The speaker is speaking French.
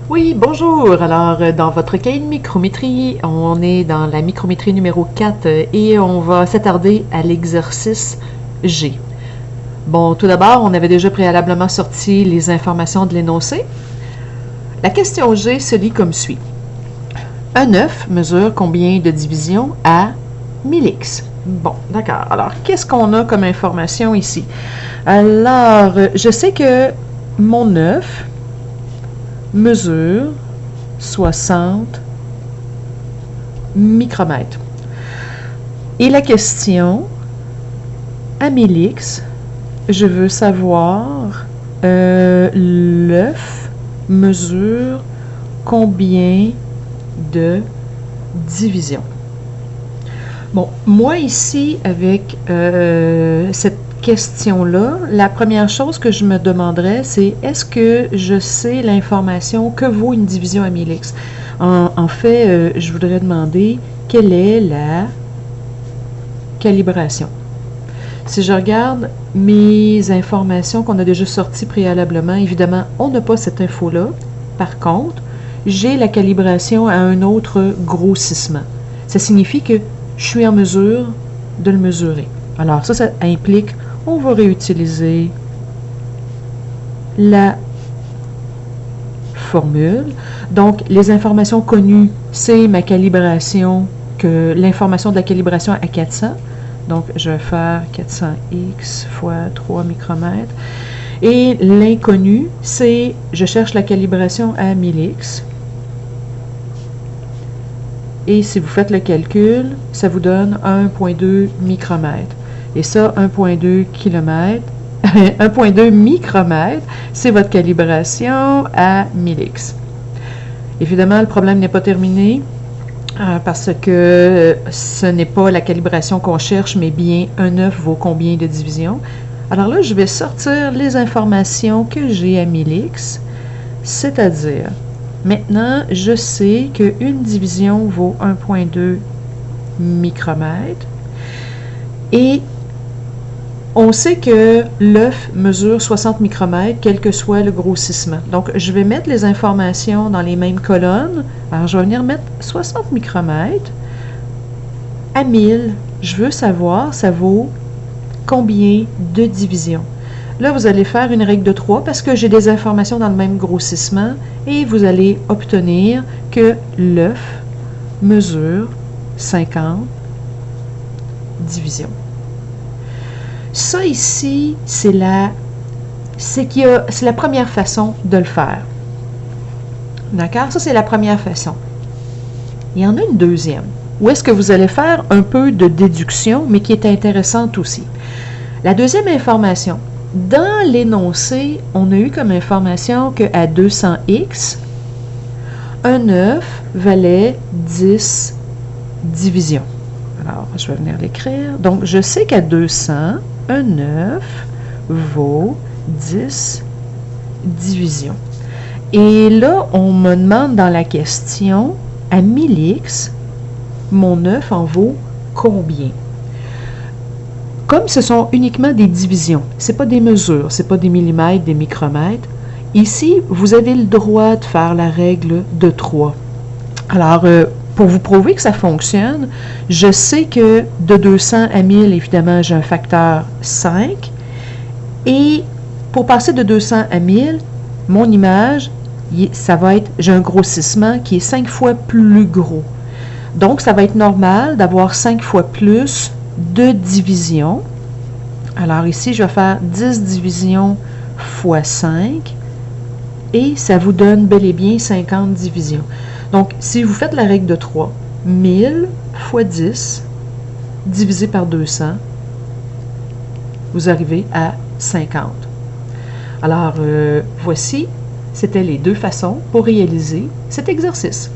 Oui, bonjour. Alors, dans votre cahier de micrométrie, on est dans la micrométrie numéro 4 et on va s'attarder à l'exercice G. Bon, tout d'abord, on avait déjà préalablement sorti les informations de l'énoncé. La question G se lit comme suit. Un œuf mesure combien de divisions à 1000x? Bon, d'accord. Alors, qu'est-ce qu'on a comme information ici? Alors, je sais que mon œuf mesure 60 micromètres. Et la question, à 1000x, je veux savoir l'œuf mesure combien de divisions. Bon, moi ici, avec cette question-là, la première chose que je me demanderais, c'est est-ce que je sais l'information que vaut une division à 1000x? En fait, je voudrais demander quelle est la calibration. Si je regarde mes informations qu'on a déjà sorties préalablement, évidemment, on n'a pas cette info-là. Par contre, j'ai la calibration à un autre grossissement. Ça signifie que je suis en mesure de le mesurer. Alors ça implique, on va réutiliser la formule. Donc, les informations connues, c'est ma calibration, l'information de la calibration à 400. Donc, je vais faire 400x fois 3 micromètres. Et l'inconnu, c'est, je cherche la calibration à 1000x. Et si vous faites le calcul, ça vous donne 1,2 micromètres. Et ça, 1,2 km, 1,2 micromètres, c'est votre calibration à 1000x. Évidemment, le problème n'est pas terminé parce que ce n'est pas la calibration qu'on cherche, mais bien un œuf vaut combien de divisions. Alors là, je vais sortir les informations que j'ai à 1000x, c'est-à-dire, maintenant, je sais qu'une division vaut 1,2 micromètres et on sait que l'œuf mesure 60 micromètres, quel que soit le grossissement. Donc, je vais mettre les informations dans les mêmes colonnes. Alors, je vais venir mettre 60 micromètres à 1000. Je veux savoir, ça vaut combien de divisions. Là, vous allez faire une règle de 3 parce que j'ai des informations dans le même grossissement et vous allez obtenir que l'œuf mesure 50 divisions. Ça ici, c'est la première façon de le faire. D'accord? Ça, c'est la première façon. Il y en a une deuxième, où est-ce que vous allez faire un peu de déduction, mais qui est intéressante aussi. La deuxième information, dans l'énoncé, on a eu comme information qu'à 200x, un œuf valait 10 divisions. Alors, je vais venir l'écrire. Donc, je sais qu'à 200, un œuf vaut 10 divisions. Et là, on me demande dans la question, à 1000x, mon œuf en vaut combien? Comme ce sont uniquement des divisions, ce n'est pas des mesures, ce n'est pas des millimètres, des micromètres, ici, vous avez le droit de faire la règle de 3. Alors, pour vous prouver que ça fonctionne, je sais que de 200 à 1000, évidemment, j'ai un facteur 5. Et pour passer de 200 à 1000, mon image, ça va être, j'ai un grossissement qui est 5 fois plus gros. Donc, ça va être normal d'avoir 5 fois plus de divisions. Alors ici, je vais faire 10 divisions fois 5 et ça vous donne bel et bien 50 divisions. Donc, si vous faites la règle de 3, 1000 fois 10 divisé par 200, vous arrivez à 50. Alors, voici, c'était les deux façons pour réaliser cet exercice.